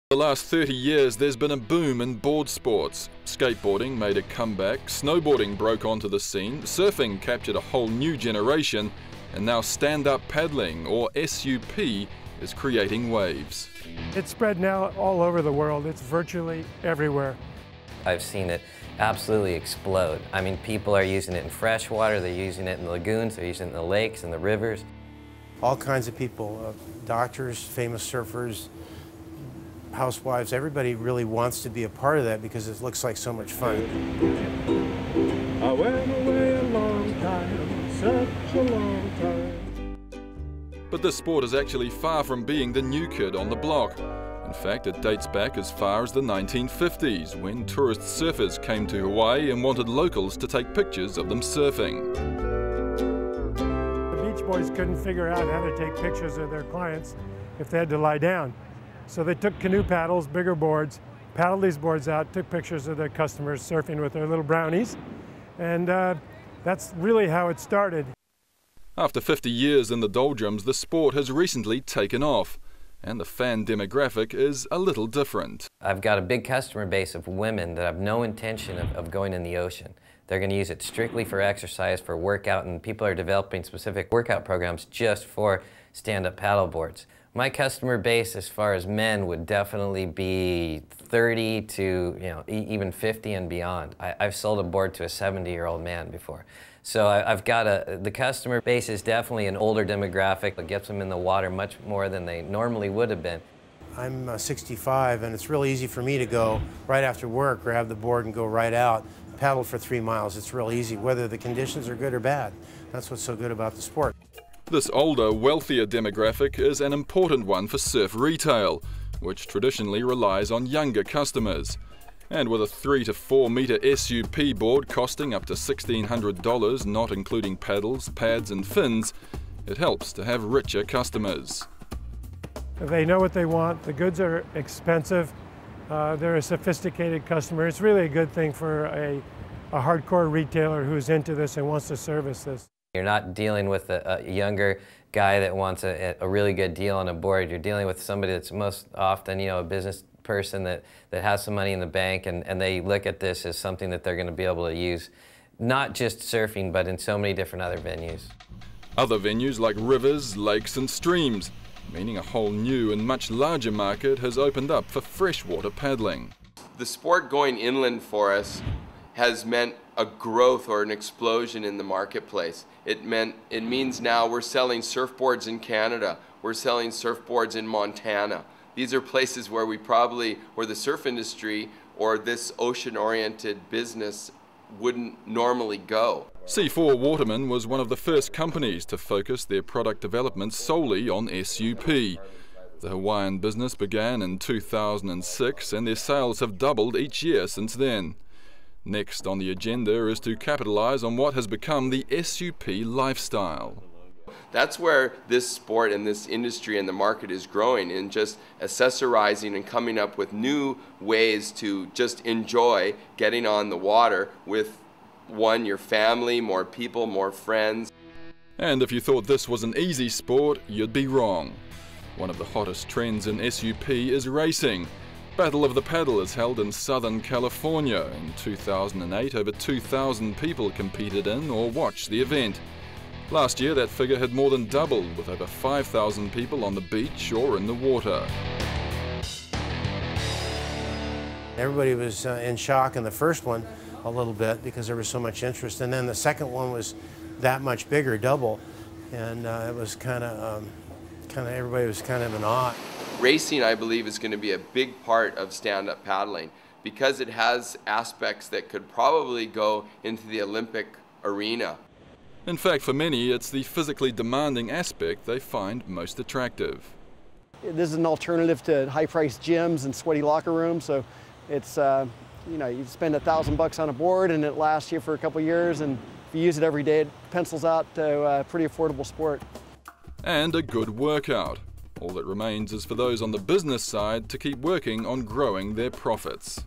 The last 30 years there's been a boom in board sports. Skateboarding made a comeback, snowboarding broke onto the scene, surfing captured a whole new generation, and now stand-up paddling, or SUP, is creating waves. It's spread now all over the world. It's virtually everywhere. I've seen it absolutely explode. I mean, people are using it in freshwater, they're using it in the lagoons, they're using it in the lakes and the rivers. All kinds of people, doctors, famous surfers, housewives, everybody really wants to be a part of that because it looks like so much fun. I went away a long time, such a long time. But this sport is actually far from being the new kid on the block. In fact, it dates back as far as the 1950s, when tourist surfers came to Hawaii and wanted locals to take pictures of them surfing. The Beach Boys couldn't figure out how to take pictures of their clients if they had to lie down. So they took canoe paddles, bigger boards, paddled these boards out, took pictures of their customers surfing with their little brownies, and that's really how it started. After 50 years in the doldrums, the sport has recently taken off, and the fan demographic is a little different. I've got a big customer base of women that have no intention of going in the ocean. They're going to use it strictly for exercise, for workout, and people are developing specific workout programs just for stand-up paddle boards. My customer base, as far as men, would definitely be 30 to even 50 and beyond. I've sold a board to a 70-year-old man before. So I've got the customer base is definitely an older demographic that gets them in the water much more than they normally would have been. I'm 65, and it's really easy for me to go right after work, grab the board and go right out, paddle for 3 miles. It's real easy, whether the conditions are good or bad. That's what's so good about the sport. This older, wealthier demographic is an important one for surf retail, which traditionally relies on younger customers. And with a 3 to 4 metre SUP board costing up to $1,600, not including paddles, pads and fins, it helps to have richer customers. They know what they want. The goods are expensive. They're a sophisticated customer. It's really a good thing for a hardcore retailer who's into this and wants to service this. You're not dealing with a younger guy that wants a really good deal on a board. You're dealing with somebody that's most often, a business person that has some money in the bank, and they look at this as something that they're going to be able to use, not just surfing, but in so many different other venues. Other venues like rivers, lakes and streams, meaning a whole new and much larger market has opened up for freshwater paddling. The sport going inland for us has meant a growth or an explosion in the marketplace. It means now we're selling surfboards in Canada, we're selling surfboards in Montana. These are places where where the surf industry or this ocean-oriented business wouldn't normally go. C4 Waterman was one of the first companies to focus their product development solely on SUP. The Hawaiian business began in 2006 and their sales have doubled each year since then. Next on the agenda is to capitalize on what has become the SUP lifestyle. That's where this sport and this industry and the market is growing, in just accessorizing and coming up with new ways to just enjoy getting on the water with your family, more people, more friends. And if you thought this was an easy sport, you'd be wrong. One of the hottest trends in SUP is racing. Battle of the Paddle is held in Southern California. In 2008, over 2,000 people competed in or watched the event. Last year, that figure had more than doubled, with over 5,000 people on the beach or in the water. Everybody was in shock in the first one a little bit because there was so much interest, and then the second one was that much bigger, double, and it was everybody was kind of in awe. Racing, I believe, is going to be a big part of stand-up paddling because it has aspects that could probably go into the Olympic arena. In fact, for many, it's the physically demanding aspect they find most attractive. This is an alternative to high-priced gyms and sweaty locker rooms, so it's, you spend $1,000 on a board and it lasts you for a couple years, and if you use it every day, it pencils out to a pretty affordable sport. And a good workout. All that remains is for those on the business side to keep working on growing their profits.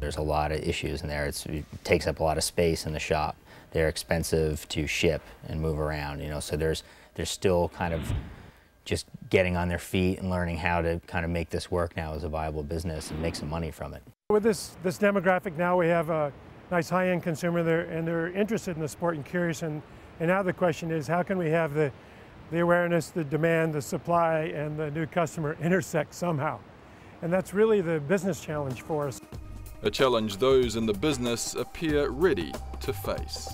There's a lot of issues in there. It takes up a lot of space in the shop. They're expensive to ship and move around, so there's still kind of just getting on their feet and learning how to kind of make this work now as a viable business and make some money from it. With this demographic now, we have a nice high-end consumer there, and they're interested in the sport and curious, and now the question is, how can we have the awareness, the demand, the supply, and the new customer intersect somehow? And that's really the business challenge for us. A challenge those in the business appear ready to face.